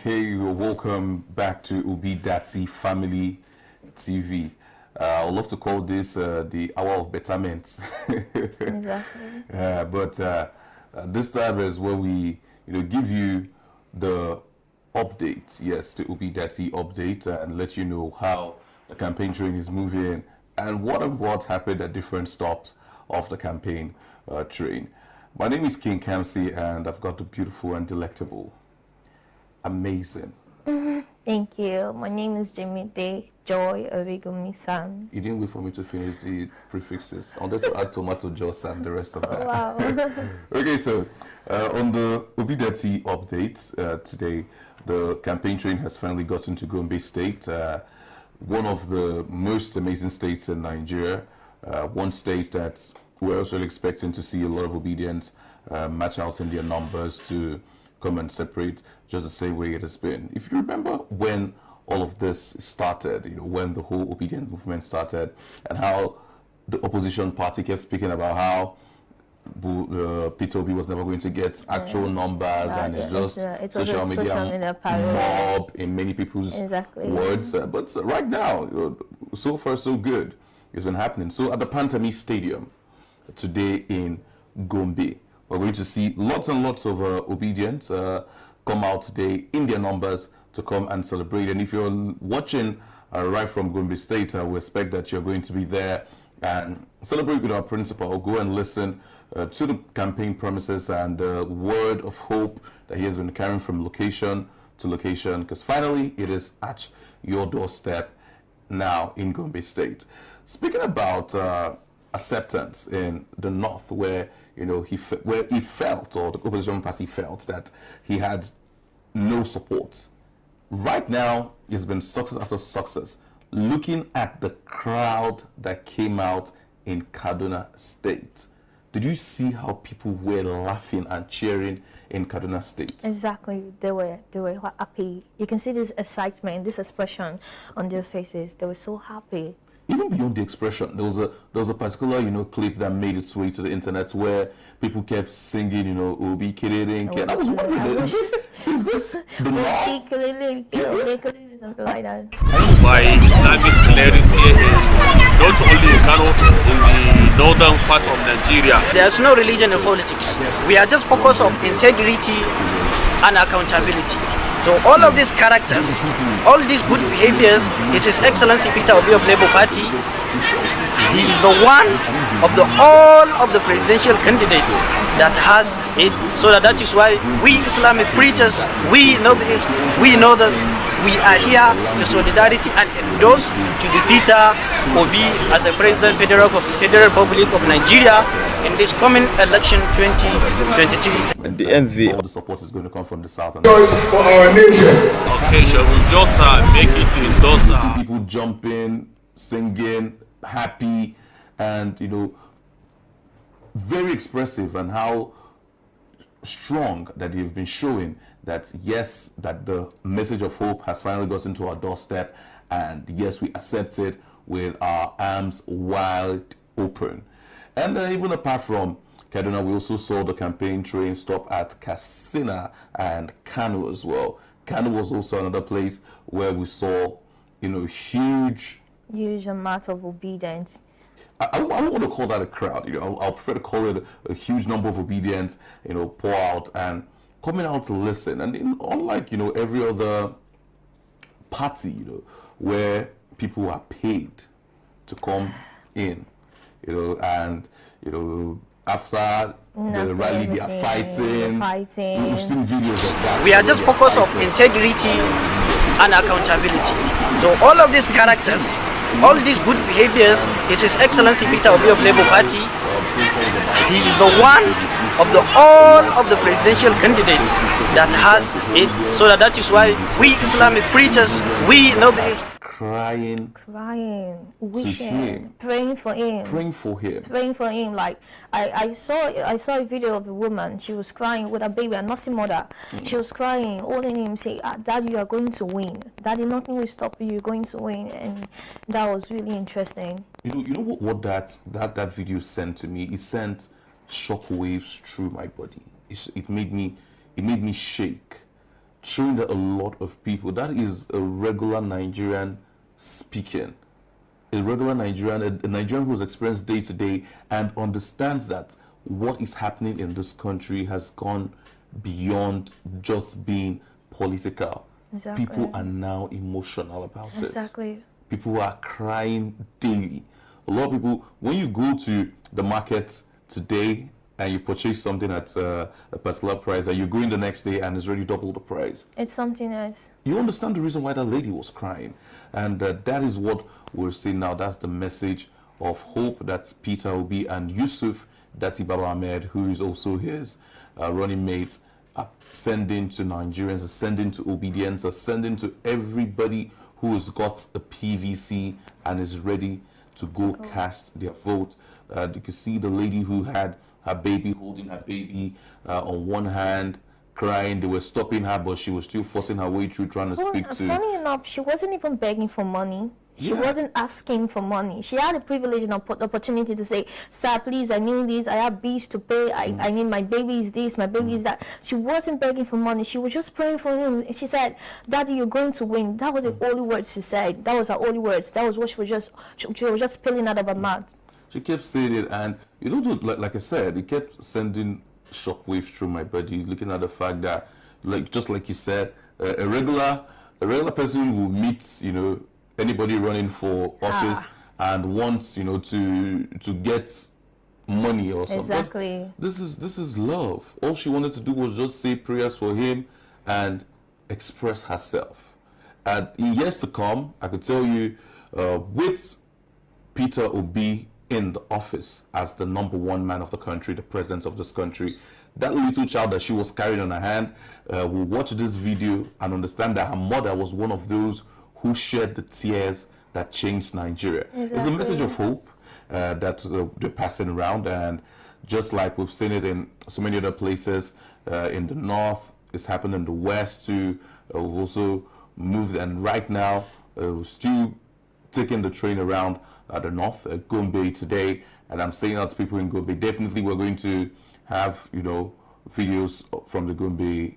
Okay, welcome back to ObiDatti Family TV. I would love to call this the hour of betterment. Exactly. But this time is where we, give you the update. Yes, the ObiDatti update, and let you know how the campaign train is moving and what happened at different stops of the campaign train. My name is King Kamsi, and I've got the beautiful and delectable, amazing. Thank you. My name is Jimmy Day Joy Origumi-san. You didn't wait for me to finish the prefixes. I wanted to add tomato sauce and the rest of that. Oh, wow. Okay, so on the ObiDatti update today, the campaign train has finally gotten to Gombe State, one of the most amazing states in Nigeria, one state that we're also expecting to see a lot of obedience match out in their numbers to come and separate just the same way it has been. If you remember when all of this started, when the whole obedient movement started, and how the opposition party kept speaking about how Peter Obi was never going to get actual numbers, and it's just social media mob in many people's words. But right now, so far so good. It's been happening. So at the Pantami Stadium today in Gombe, we're going to see lots and lots of obedience come out today in their numbers to come and celebrate. And if you're watching right from Gombe State, we expect that you're going to be there and celebrate with our principal. Go and listen to the campaign promises and the word of hope that he has been carrying from location to location, because finally it is at your doorstep now in Gombe State. Speaking about acceptance in the north, where he felt, or the opposition party felt, that he had no support. Right now, it's been success after success. Looking at the crowd that came out in Kaduna State, did you see how people were laughing and cheering in Kaduna State? Exactly, they were happy. You can see this excitement, this expression on their faces. They were so happy. Even beyond the expression, there was a particular clip that made its way to the internet where people kept singing, Obi Kirere. And I was wondering, is this the north? Something like that. By Islamic clerics here not only in Kano, in the northern part of Nigeria. There's no religion in politics. We are just focused on integrity and accountability. So all of these characters, all these good behaviors, is His Excellency Peter Obi of Labour Party. He is the one of all of the presidential candidates that has it. So that is why we Islamic preachers, we know the East, we know the East, we are here to solidarity and endorse to defeat Obi as a president Federal Republic of Nigeria in this coming election 2023. At the end, all the support is going to come from the south. And for our nation. Okay, shall we just make it in those people jumping, singing, happy, and very expressive, and how strong that they've been showing that yes, that the message of hope has finally gotten to our doorstep, and yes, we accept it with our arms wide open. And even apart from Kaduna, we also saw the campaign train stop at Katsina and Kano as well. Kano was also another place where we saw, huge amount of obedience. I don't want to call that a crowd. I'll prefer to call it a huge number of obedience. Pour out and coming out to listen. And unlike every other party, where people are paid to come in, and after the rally they are fighting. We've seen videos of that. We are just focused on integrity and accountability. So all of these characters, all these good behaviors, is His Excellency Peter Obi of Labour Party. He is the one of all of the presidential candidates that has it. So that is why we Islamic preachers, we know the East. Crying, wishing, praying for him. Like I saw a video of a woman. She was crying with a baby, a nursing mother. She was crying, holding him, saying, "Daddy, you are going to win. Daddy, nothing will stop you. You're going to win." And that was really interesting. You know what that video sent to me? It sent shockwaves through my body. It made me shake. showing that a lot of people, that is a regular Nigerian speaking. A regular Nigerian, a Nigerian who's experienced day to day and understands that what is happening in this country has gone beyond just being political. Exactly. People are now emotional about it. Exactly. People are crying daily. A lot of people, when you go to the market today and you purchase something at a particular price and you go in the next day and it's already double the price. It's something else. You understand the reason why that lady was crying. And that is what we're seeing now. That's the message of hope that Peter Obi and Yusuf Datti Baba Ahmed, who is also his running mate, are sending to Nigerians, are sending to obedience, are sending to everybody who has got a PVC and is ready to go cast their vote. You can see the lady who had her baby, holding her baby on one hand, crying. They were stopping her, but she was still forcing her way through, trying to speak to... Funny enough, she wasn't even begging for money. She wasn't asking for money. She had the privilege and the opportunity to say, sir, please, I need this. I have bills to pay. I need, my baby is this, my baby is that. She wasn't begging for money. She was just praying for him. She said, Daddy, you're going to win. That was the only words she said. That was her only words. That was what she was just spilling out of her mouth. She kept saying it, and you know, like I said, it kept sending shockwaves through my body, looking at the fact that, just like you said, a regular person will meet, you know, anybody running for office and wants, you know, to get money or something. Exactly. But this is love. All she wanted to do was just say prayers for him and express herself. And in years to come, I could tell you, with Peter Obi in the office as the #1 man of the country, the president of this country, that little child that she was carrying on her hand will watch this video and understand that her mother was one of those who shed the tears that changed Nigeria. Exactly. It's a message of hope that they're passing around, and just like we've seen it in so many other places in the north, it's happened in the west too. We've also moved, and right now we're still taking the train around the north, Gombe today, and I'm saying out to people in Gombe, definitely we're going to have, you know, videos from the Gombe,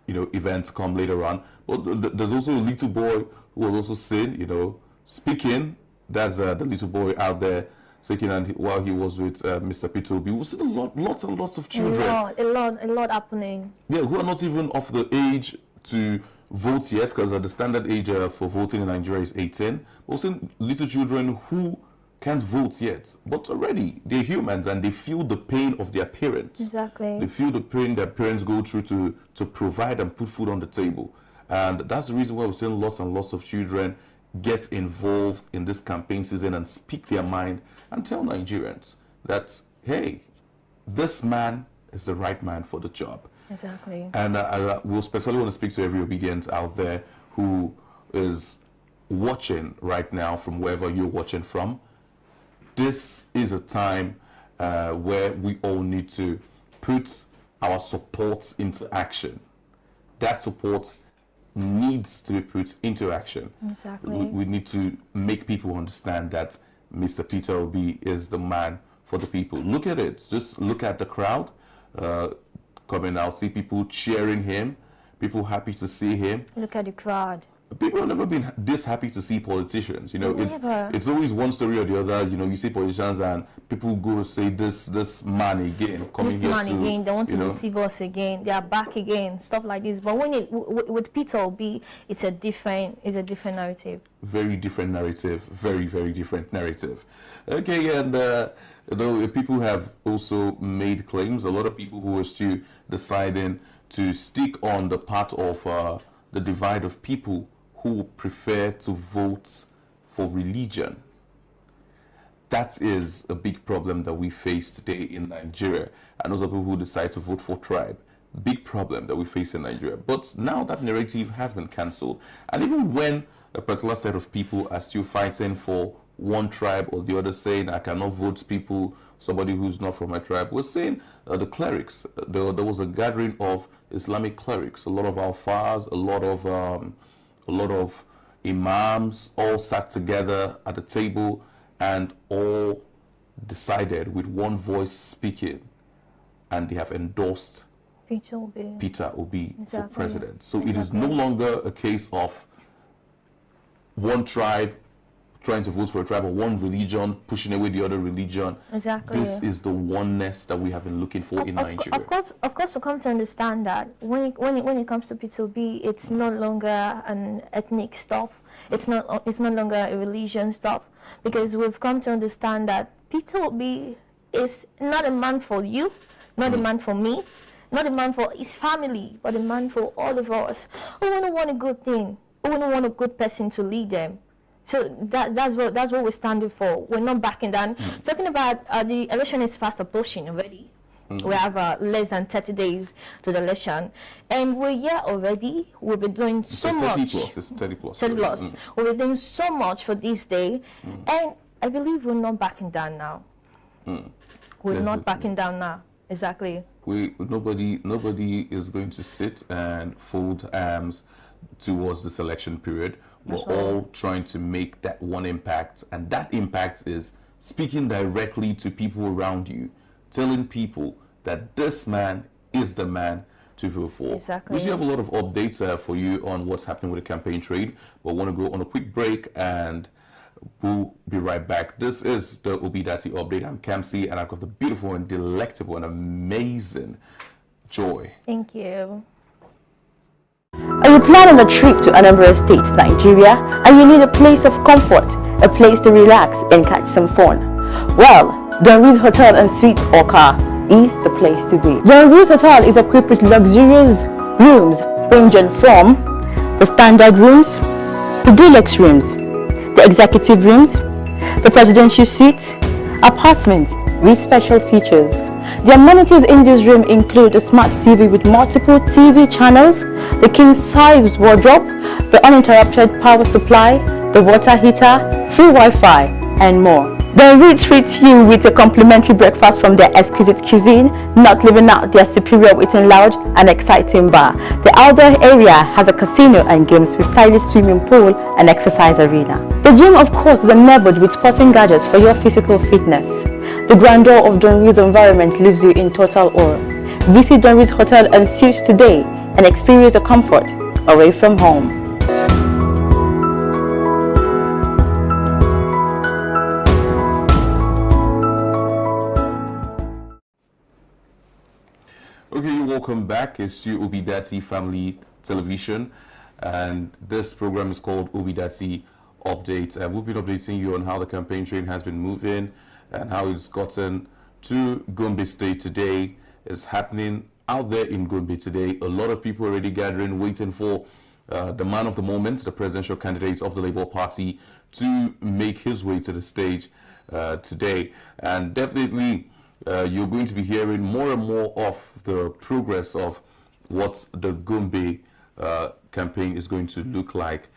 you know, events come later on. But there's also a little boy who will also sing, you know, speaking. That's the little boy out there speaking, and while he was with Mr. Peter Obi, we've seen lots and lots of children. A lot happening. Yeah, who are not even of the age to vote yet, because the standard age for voting in Nigeria is 18. We've seen little children who can't vote yet, but already they're humans and they feel the pain of their parents. Exactly. They feel the pain that parents go through to provide and put food on the table. And that's the reason why we're seeing lots and lots of children get involved in this campaign season and speak their mind and tell Nigerians that, hey, this man is the right man for the job. Exactly. And I will specifically want to speak to every obedient out there who is watching right now from wherever you're watching from. This is a time where we all need to put our support into action. That support needs to be put into action. Exactly. We need to make people understand that Mr. Peter Obi is the man for the people. Look at it. Just look at the crowd coming out. See people cheering him. People happy to see him. Look at the crowd. People have never been this happy to see politicians. You know, it's always one story or the other. You know, you see politicians and people go say this man again coming here. This man again. They want to deceive us again. They are back again. Stuff like this. But when with Peter Obi, it's a different narrative. Very different narrative. Very different narrative. Okay, and you know, people have also made claims. A lot of people who are still deciding to stick on the part of the divide of people who prefer to vote for religion. That is a big problem that we face today in Nigeria. And those are people who decide to vote for tribe. Big problem that we face in Nigeria. But now that narrative has been cancelled. And even when a particular set of people are still fighting for one tribe or the other, saying, I cannot vote people, somebody who's not from my tribe, we're saying the clerics. There was a gathering of Islamic clerics, a lot of alfas, a lot of imams, all sat together at the table and all decided with one voice speaking, and they have endorsed Peter Obi exactly. for president. So exactly. it is no longer a case of one tribe trying to vote for a tribe or one religion pushing away the other religion. Exactly. This is the oneness that we have been looking for in Nigeria. Of course, we come to understand that when it comes to Peter Obi, it's no longer an ethnic stuff. It's no longer a religion stuff, because we've come to understand that Peter Obi is not a man for you, not a man for me, not a man for his family, but a man for all of us who want a good thing, who want a good person to lead them. So that's what we're standing for. We're not backing down. Talking about the election is fast approaching already. We have less than 30 days to the election, and we're here already. We've been doing so much. 30 plus. We've been doing so much for this day, and I believe we're not backing down now. We're not backing down now. Exactly. Nobody is going to sit and fold arms towards this election period. We're all trying to make that one impact, and that impact is speaking directly to people around you, telling people that this man is the man to vote for. Exactly. We still have a lot of updates for you on what's happening with the campaign trade, but want to go on a quick break and we'll be right back. This is the ObiDatti update. I'm Kamsi, and I've got the beautiful and delectable and amazing Joy. Thank you. Are you planning a trip to Anambra State, Nigeria, and you need a place of comfort, a place to relax and catch some fun? Well, Donrui's Hotel and Suites Oka is the place to be. Donrui's Hotel is equipped with luxurious rooms ranging from the standard rooms, the deluxe rooms, the executive rooms, the presidential suites, apartments with special features. The amenities in this room include a smart TV with multiple TV channels, the king-size wardrobe, the uninterrupted power supply, the water heater, free Wi-Fi, and more. They treat you with a complimentary breakfast from their exquisite cuisine, not leaving out their superior waiting lounge and exciting bar. The outdoor area has a casino and games with stylish swimming pool and exercise arena. The gym, of course, is enabled with sporting gadgets for your physical fitness. The grandeur of Donrui's environment leaves you in total awe. Visit Donrui's Hotel and Suites today and experience the comfort away from home. Okay, welcome back. It's your ObiDatti Family Television, and this program is called ObiDatti Update. We've been updating you on how the campaign train has been moving and how it's gotten to Gombe State today. It's happening out there in Gombe today. A lot of people already gathering, waiting for the man of the moment, the presidential candidate of the Labour Party, to make his way to the stage today. And definitely you're going to be hearing more and more of the progress of what the Gombe campaign is going to look like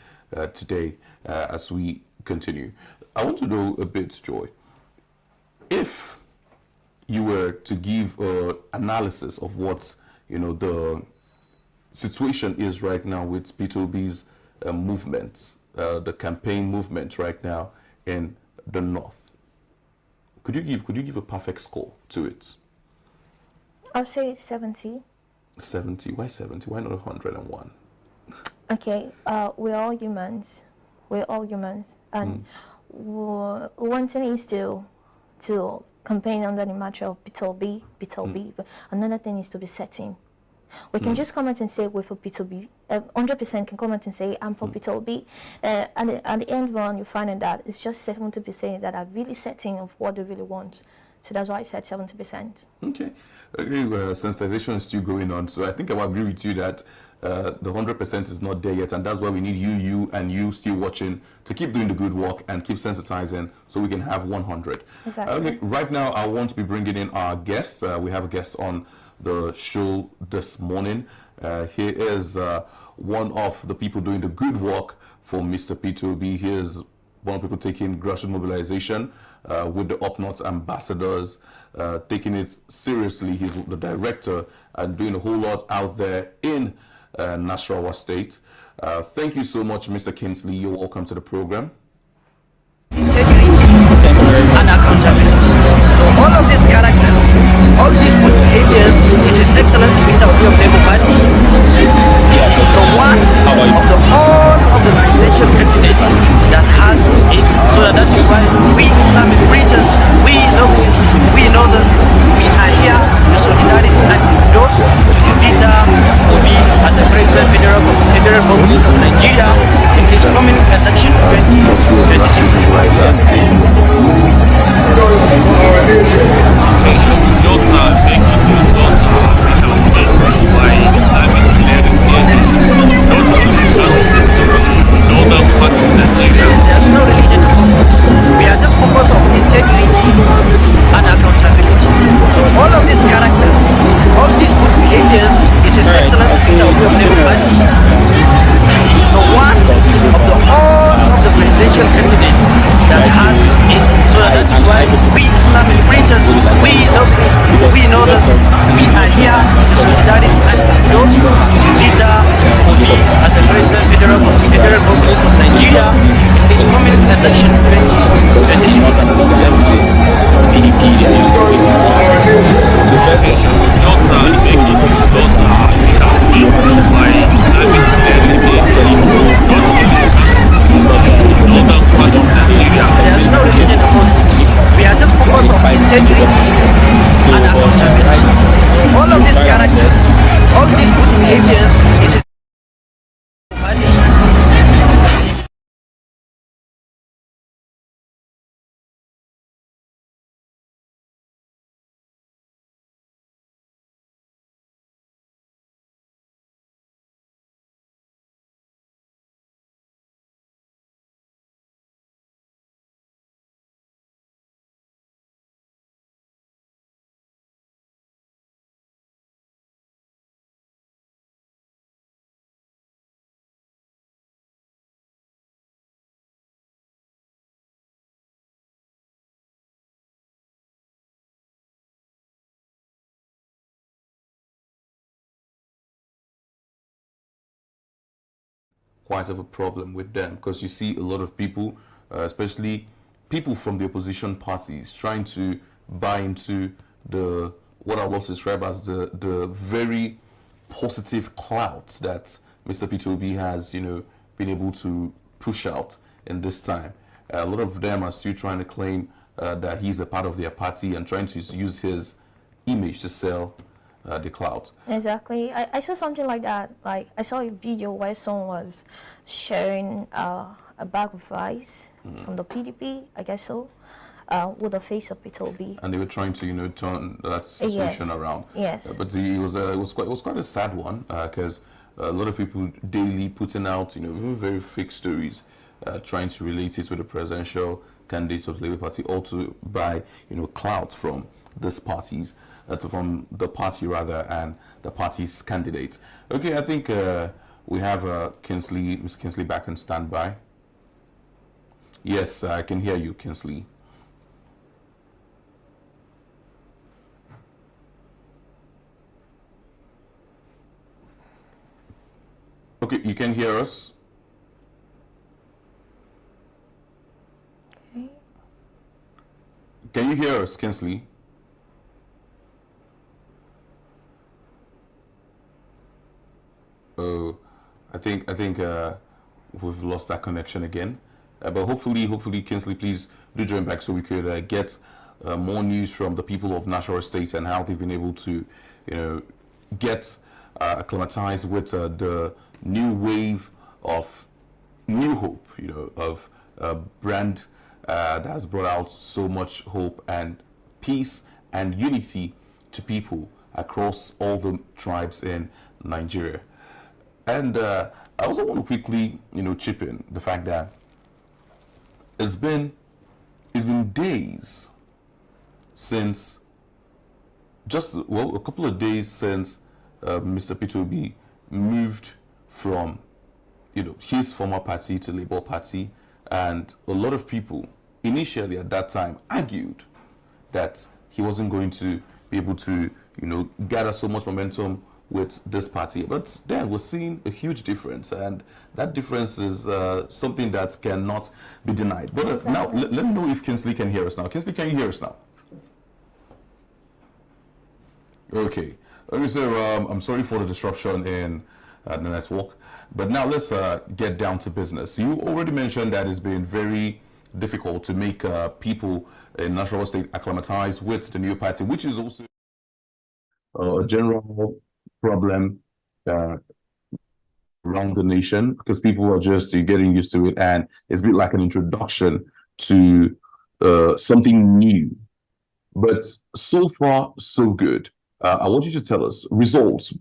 today as we continue. I want to know a bit, Joy, if you were to give an analysis of what the situation is right now with Peter Obi's movement, the campaign movement right now in the north, could you give a perfect score to it? I'll say 70. 70? Why 70? Why not 101? Okay, we're all humans. We're all humans, and one thing is to campaign under the mantra of Peter Obi. But another thing is to be certain. We can just comment and say we're for Peter Obi. 100% can comment and say I'm for Peter Obi. At the end run, you find that it's just 70% that are really certain of what they really want. So that's why I said 70%. Okay. Sensitization is still going on. So I think I will agree with you that the 100% is not there yet, and that's why we need you and you still watching to keep doing the good work and keep sensitizing so we can have 100. Exactly. Okay, right now I want to be bringing in our guests. We have a guest on the show this morning. He is one of the people doing the good work for Mr. Peter Obi. He is one of the people taking grassroots mobilization with the Up North ambassadors, taking it seriously. He's the director and doing a whole lot out there in Nasarawa State. Thank you so much, Mr. Kinsley. You're welcome to the program. Integrity and accountability. So all of these characters, all these good behaviors is His Excellency Peter Obi of clear the solidarity and endorse Peter Obi as a president federal government of Nigeria in this coming election 2023. There's no religion in politics. We are just focused on integrity and accountability. All of these characters, all these good behaviors is quite of a problem with them, because you see a lot of people, especially people from the opposition parties, trying to buy into the what I want to describe as the very positive clout that Mr. Peter Obi has, been able to push out in this time. A lot of them are still trying to claim that he's a part of their party and trying to use his image to sell the clout. Exactly. I saw something like that. Like, I saw a video where someone was sharing a bag of rice from the PDP, I guess so, with the face of Peter Obi. And they were trying to, turn that situation around. Yes. But it was quite a sad one, because a lot of people daily putting out, very fake stories, trying to relate it with the presidential candidates of the Labour Party, or to buy, clout from these parties. From the party rather, and the party's candidates. Okay, I think we have Mr. Kinsley back on standby. Yes, I can hear you, Kinsley. Okay, you can hear us? Okay. Can you hear us, Kinsley? I think we've lost that connection again. But hopefully, Kinsley, please do join back so we could get more news from the people of Nasarawa State and how they've been able to, get acclimatized with the new wave of new hope, of a brand that has brought out so much hope and peace and unity to people across all the tribes in Nigeria. And I also want to quickly, chip in the fact that it's been days since, a couple of days since Mr. Peter Obi moved from, his former party to Labour Party, and a lot of people initially at that time argued that he wasn't going to be able to, gather so much momentum with this party. But then we're seeing a huge difference, and that difference is something that cannot be denied. But now, let me know if Kinsley can hear us now. Kinsley, can you hear us now? Okay. Okay, so I'm sorry for the disruption in the network. But now let's get down to business. You already mentioned that it's been very difficult to make people in Nasarawa State acclimatize with the new party, which is also a general problem around the nation, because people are just getting used to it, and it's a bit like an introduction to something new. But so far, so good. I want you to tell us results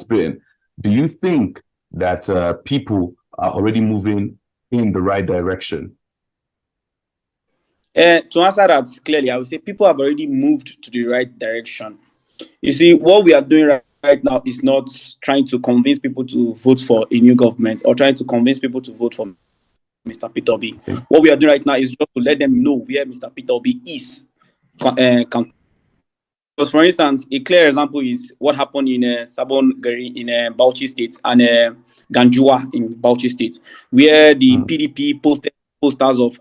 being, do you think that people are already moving in the right direction? To answer that clearly, I would say people have already moved to the right direction. You see, what we are doing right now is not trying to convince people to vote for a new government or trying to convince people to vote for Mr. Peter Obi. Okay. What we are doing right now is just to let them know where Mr. Peter Obi is for instance, a clear example is what happened in Sabon Gari in Bauchi State and Ganjua in Bauchi State, where the PDP posted posters of.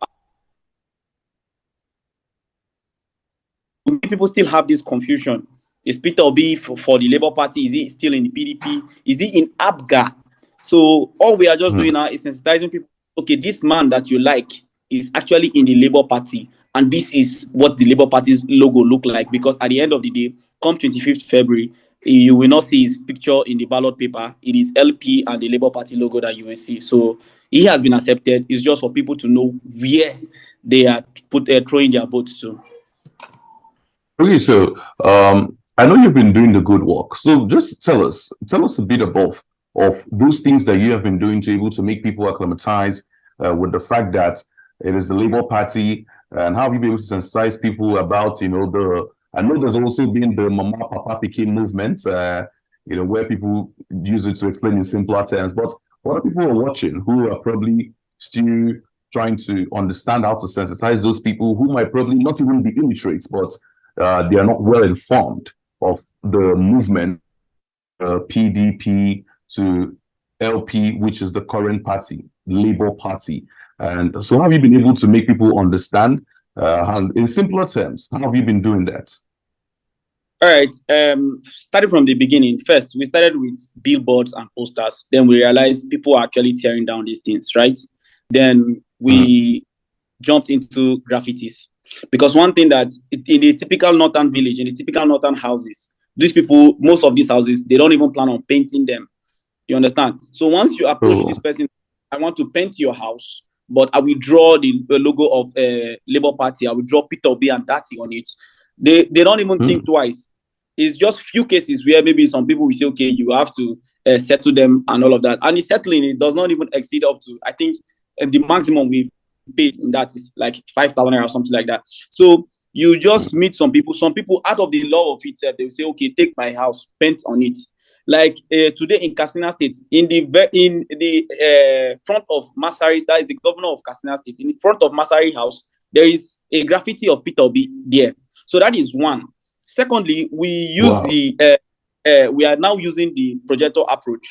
People still have this confusion. Is Peter Obi for the Labour Party? Is he still in the PDP? Is he in ABGA? So all we are just doing now is sensitizing people. Okay, this man that you like is actually in the Labour Party, and this is what the Labour Party's logo look like. Because at the end of the day, come 25th February, you will not see his picture in the ballot paper. It is LP and the Labour Party logo that you will see. So he has been accepted. It's just for people to know where they are throwing their votes to. Okay, so I know you've been doing the good work. So just tell us a bit of those things that you have been doing to able to make people acclimatize with the fact that it is the Labour Party, and how have you been able to sensitize people about, I know there's also been the Mama Papa Pikin movement, where people use it to explain in simpler terms. But what are people are watching who are probably still trying to understand how to sensitize those people who might probably not even be illiterate, but they are not well informed of the movement, PDP to LP, which is the current party, Labour Party. And so how have you been able to make people understand in simpler terms? How have you been doing that? All right. Starting from the beginning, first, we started with billboards and posters. Then we realized people are actually tearing down these things, right? Then we jumped into graffitis. Because one thing that in the typical northern village, in the typical northern houses, these people, most of these houses, they don't even plan on painting them. You understand? So once you approach this person, I want to paint your house, but I will draw the logo of Labour Party. I will draw Peter Obi and Datti on it. They don't even think twice. It's just few cases where maybe some people will say, okay, you have to settle them and all of that. And the settling, it does not even exceed up to, I think, the maximum we've paid in that is like 5,000 or something like that. So you just meet some people out of the love of it, they will say, okay, take my house, paint on it. Like today in Katsina State, in the front of Masari, that is the governor of Katsina State, in the front of Masari house, there is a graffiti of Peter Obi there. So that is one. Secondly, we use we are now using the projector approach,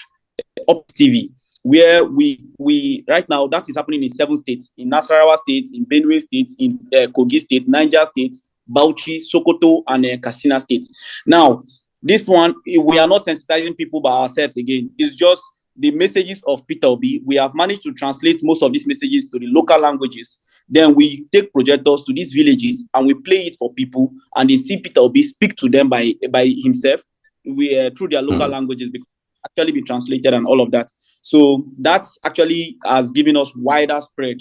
Up TV, where we right now, that is happening in 7 states, in Nasarawa State, in Benue State, in Kogi State, Niger State, Bauchi, Sokoto, and Katsina State. Now, this one, we are not sensitizing people by ourselves again. It's just the messages of Peter Obi. We have managed to translate most of these messages to the local languages. Then we take projectors to these villages and we play it for people, and they see Peter Obi speak to them by himself through their local languages, because actually be translated and all of that. So that's actually has given us wider spread.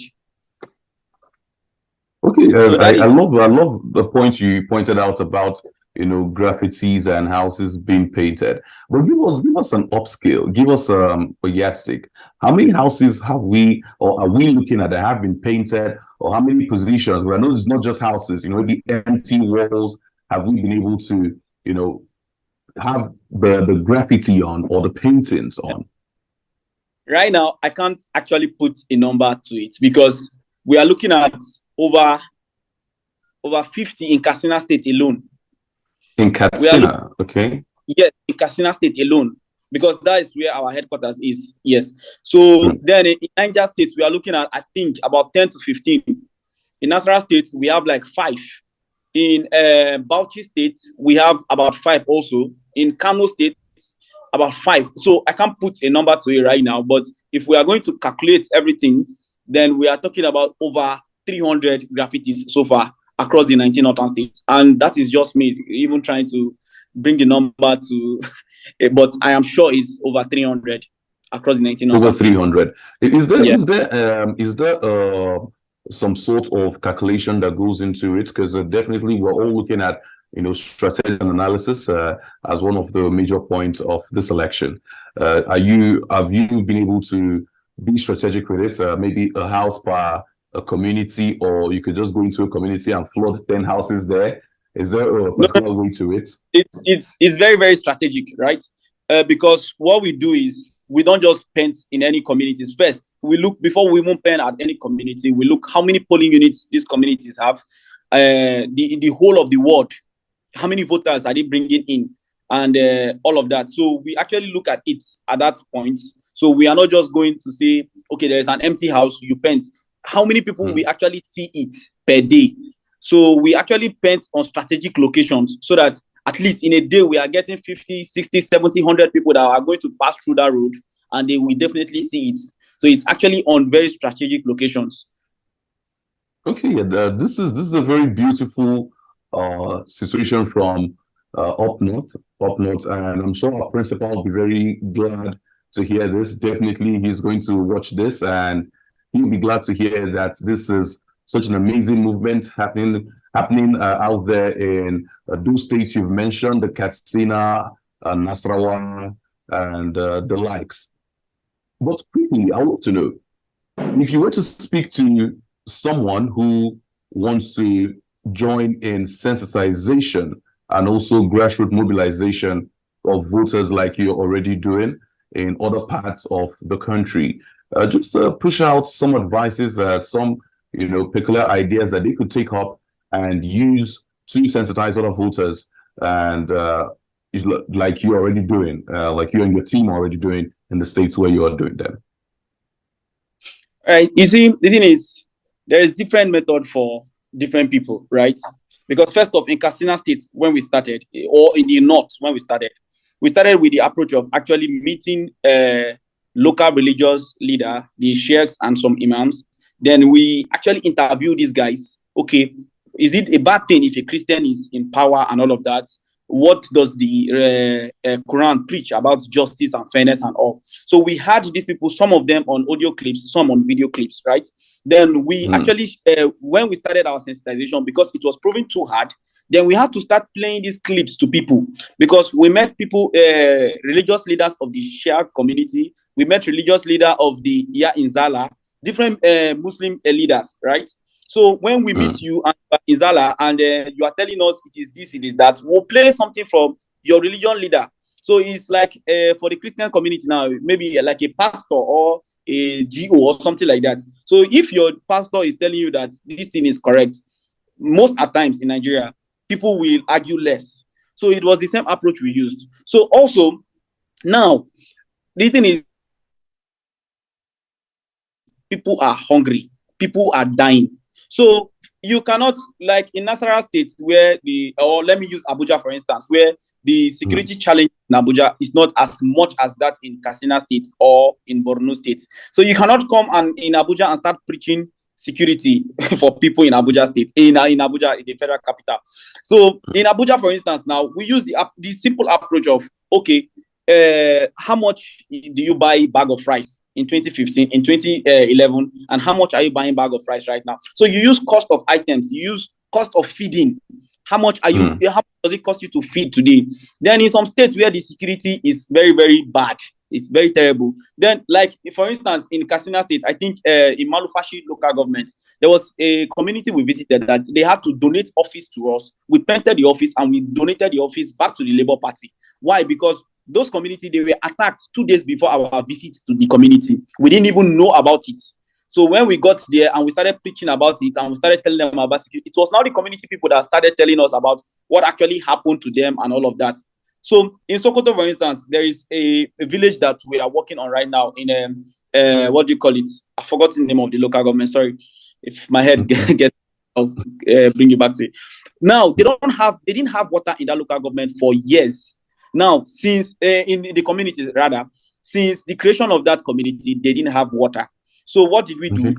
Okay, so I love the point you pointed out about graffitis and houses being painted. But give us an upscale, give us a yardstick. How many houses have we, or are we looking at that have been painted, or how many positions? Well, I know it's not just houses, the empty walls. Have we been able to, have the graffiti on or the paintings on? Right now, I can't actually put a number to it, because we are looking at over 50 in Katsina State alone. In Katsina, okay. Yes, in Katsina State alone, because that is where our headquarters is. Yes. So then in Niger State, we are looking at, I think, about 10 to 15. In Nasarawa State, we have like 5. In Bauchi State, we have about 5 also. In Kano State, about 5. So I can't put a number to it right now, but if we are going to calculate everything, then we are talking about over 300 graffitis so far across the 19 northern states. And that is just me even trying to bring the number to, but I am sure it's over 300 across the 19 northern states. Over 300. Is there some sort of calculation that goes into it? Because definitely we're all looking at strategic analysis as one of the major points of this election. Have you been able to be strategic with it? Maybe a house per a community, or you could just go into a community and flood 10 houses there. Is there a particular way to it? It's very, very strategic, right? Because what we do is we don't just paint in any communities. First, we look, before we even paint at any community, we look how many polling units these communities have, the whole of the ward. how many voters are they bringing in, and all of that. So we actually look at it at that point. So we are not just going to say, okay, there is an empty house, you paint. How many people we actually see it per day? So we actually paint on strategic locations so that at least in a day we are getting 50, 60, 70, 100 people that are going to pass through that road, and they will definitely see it. So it's actually on very strategic locations. Okay, yeah, this is a very beautiful situation from up north, and I'm sure our principal will be very glad to hear this. Definitely, he's going to watch this, and he'll be glad to hear that this is such an amazing movement happening out there in those states you've mentioned, the Katsina, Nasarawa, and the likes. But quickly, I want to know, if you were to speak to someone who wants to join in sensitization and also grassroots mobilization of voters like you're already doing in other parts of the country, just push out some advices, some peculiar ideas that they could take up and use to sensitize other voters, and like you're already doing, like you and your team are already doing in the states where you are doing them. Right. You see, the thing is, there is different method for different people, right? Because first off, in Katsina State, when we started, or in the north, when we started with the approach of actually meeting local religious leader, the sheikhs and some imams. Then we actually interview these guys. Okay, is it a bad thing if a Christian is in power and all of that? What does the Quran preach about justice and fairness and all? So we had these people, some of them on audio clips, some on video clips, right? Then we actually, when we started our sensitization, because it was proving too hard, then we had to start playing these clips to people, because we met people, religious leaders of the Shia community, we met religious leader of the Inzala, different Muslim leaders, right? So when we meet you and Inzala and you are telling us it is this, it is that, we'll play something from your religion leader. So it's like for the Christian community now, maybe like a pastor or a GO or something like that. So if your pastor is telling you that this thing is correct, most at times in Nigeria, people will argue less. So it was the same approach we used. So also, now, the thing is, people are hungry, people are dying. So you cannot, like in Nasarawa State, where or let me use Abuja for instance, where the security challenge in Abuja is not as much as that in Katsina State or in Borno State. So you cannot come in Abuja and start preaching security for people in Abuja State, in Abuja, in the federal capital. So in Abuja, for instance, now we use the simple approach of, okay, how much do you buy a bag of rice in 2015, in 2011, and how much are you buying bag of rice right now? So you use cost of items, you use cost of feeding. How much are you? How much does it cost you to feed today? Then in some states where the security is very, very bad, it's very terrible. Then, like for instance, in Katsina State, I think in Malufashi local government, there was a community we visited that they had to donate office to us. We painted the office and we donated the office back to the Labour Party. Why? Because those community, they were attacked 2 days before our visit to the community. We didn't even know about it. So when we got there and we started preaching about it and we started telling them about security, it was now the community people that started telling us about what actually happened to them and all of that. So in Sokoto, for instance, there is a village that we are working on right now in what do you call it? I've forgotten the name of the local government. Sorry, if my head gets, I'll bring you back to it. Now they didn't have water in that local government for years. Now, since in the community, rather, since the creation of that community, they didn't have water. So what did we do?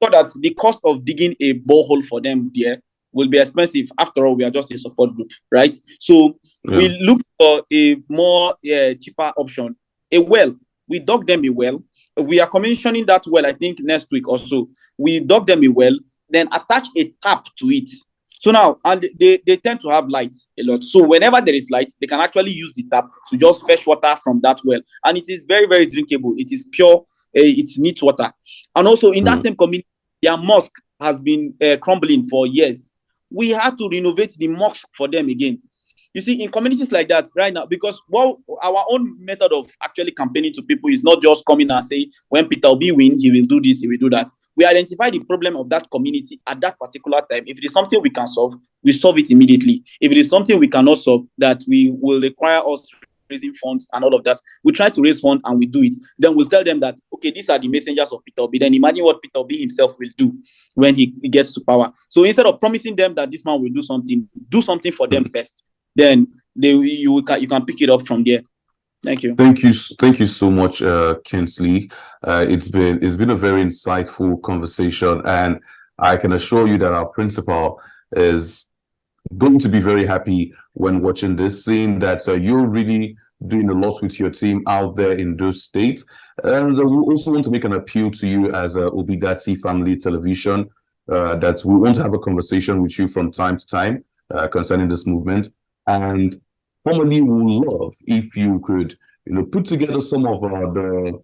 So that the cost of digging a borehole for them there will be expensive. After all, we are just a support group, right? So we looked for a more cheaper option, a well. We dug them a well. We are commissioning that well, I think, next week or so. We dug them a well, then attach a tap to it. So now, and they tend to have light a lot. So whenever there is light, they can actually use the tap to just fetch water from that well. And it is very, very drinkable. It is pure, it's neat water. And also in that same community, their mosque has been crumbling for years. We had to renovate the mosque for them again. You see, in communities like that right now, because our own method of actually campaigning to people is not just coming and saying, when Peter Obi win, he will do this, he will do that. We identify the problem of that community at that particular time. If it is something we can solve, we solve it immediately. If it is something we cannot solve, that we will require us raising funds and all of that, we try to raise funds and we do it. Then we'll tell them that, okay, these are the messengers of Peter Obi. Then imagine what Peter Obi himself will do when he gets to power. So instead of promising them that this man will do something for them first. Then you can pick it up from there. Thank you. Thank you so much, Kinsley. It's been a very insightful conversation, and I can assure you that our principal is going to be very happy when watching this, seeing that you're really doing a lot with your team out there in those states. And we also want to make an appeal to you as ObiDatti Family Television, that we want to have a conversation with you from time to time concerning this movement. And formally, we would love if you could, put together some of the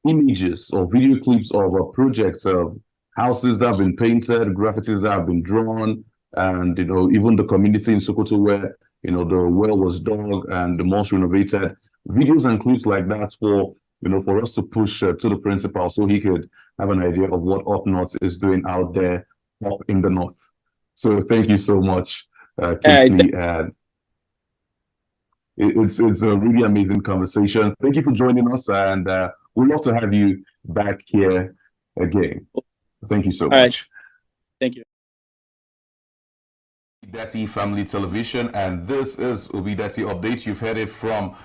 images or video clips of projects of houses that have been painted, graffitis that have been drawn, and even the community in Sokoto where the well was dug and the mosque renovated. Videos and clips like that for us to push to the principal so he could have an idea of what Up North is doing out there up in the north. So thank you so much, Kinsley, and it's a really amazing conversation. Thank you for joining us, and we'd love to have you back here again. Thank you so much. Right. Thank you. ObiDatti Family Television, and this is ObiDatti Update. You've heard it from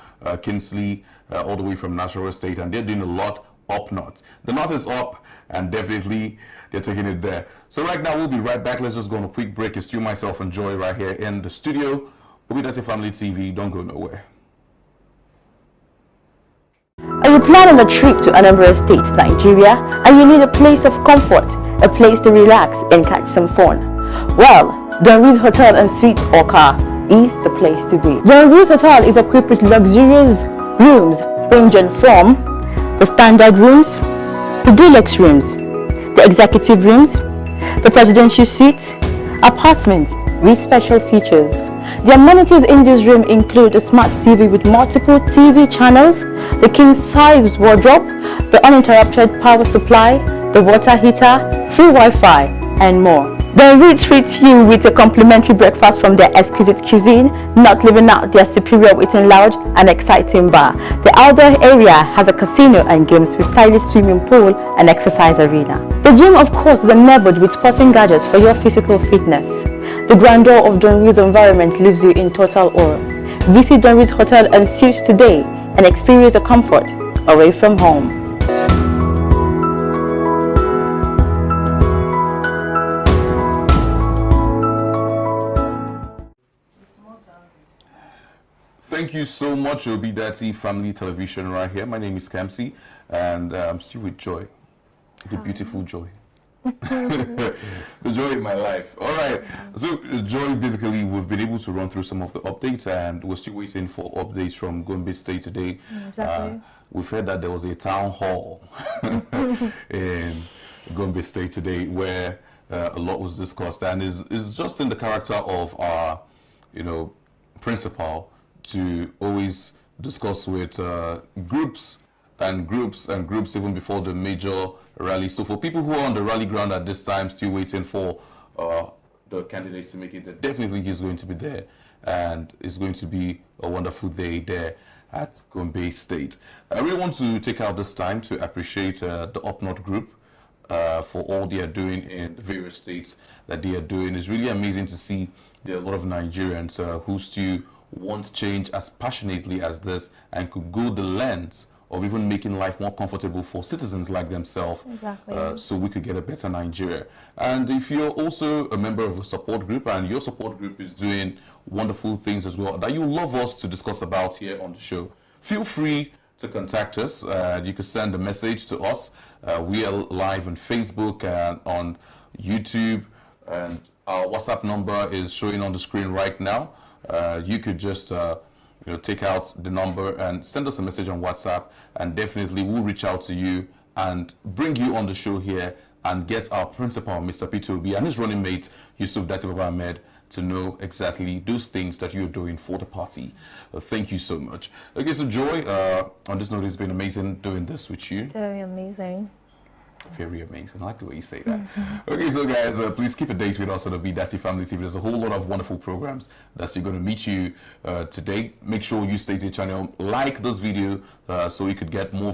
Kinsley all the way from Nasarawa State, and they're doing a lot up north. The north is up, and definitely they're taking it there. So right now, we'll be right back. Let's just go on a quick break. It's you, myself, and Joy right here in the studio. ObiDatti Family TV, don't go nowhere. Are you planning a trip to Anambra State, Nigeria, and you need a place of comfort, a place to relax and catch some fun? Well, Don Ruiz Hotel and Suite Orca is the place to be. Don Ruiz Hotel is equipped with luxurious rooms ranging from the standard rooms, the deluxe rooms, the executive rooms, the presidential suite, apartments with special features. The amenities in this room include a smart TV with multiple TV channels, the king-size wardrobe, the uninterrupted power supply, the water heater, free Wi-Fi, and more. They will treat you with a complimentary breakfast from their exquisite cuisine, not leaving out their superior waiting lounge and exciting bar. The outdoor area has a casino and games with stylish swimming pool and exercise arena. The gym, of course, is enabled with sporting gadgets for your physical fitness. The grandeur of Don Ruiz environment leaves you in total awe. Visit Don Ruiz Hotel and Suites today and experience the comfort away from home. Thank you so much, ObiDatti Family Television right here. My name is Kamsi, and I'm still with Joy, the beautiful Joy. The joy in my life. All right. So, Joy, basically, we've been able to run through some of the updates, and we're still waiting for updates from Gombe State today. Exactly. We've heard that there was a town hall in Gombe State today where a lot was discussed, and is just in the character of our, principal to always discuss with groups even before the major rally. So for people who are on the rally ground at this time, still waiting for the candidates to make it, definitely he's going to be there, and it's going to be a wonderful day there at Gombe State. I really want to take out this time to appreciate the Up North group for all they are doing in the various states that they are doing. It's really amazing to see there are a lot of Nigerians who still want change as passionately as this and could go the lengths of even making life more comfortable for citizens like themselves, so we could get a better Nigeria. And if you're also a member of a support group and your support group is doing wonderful things as well that you love us to discuss about here on the show, feel free to contact us. You can send a message to us. We are live on Facebook and on YouTube, and our WhatsApp number is showing on the screen right now. You could just take out the number and send us a message on WhatsApp, and definitely we'll reach out to you and bring you on the show here and get our principal, Mr. Peter Obi, and his running mate, Yusuf Datti, to know exactly those things that you're doing for the party. Thank you so much. Okay, so Joy, on this note, it's been amazing doing this with you. Very amazing. Very amazing. I like the way you say that. Okay, so guys, please keep a date with us on the ObiDatti Family TV. There's a whole lot of wonderful programs that's going to meet you today. Make sure you stay to your channel, like this video so you could get more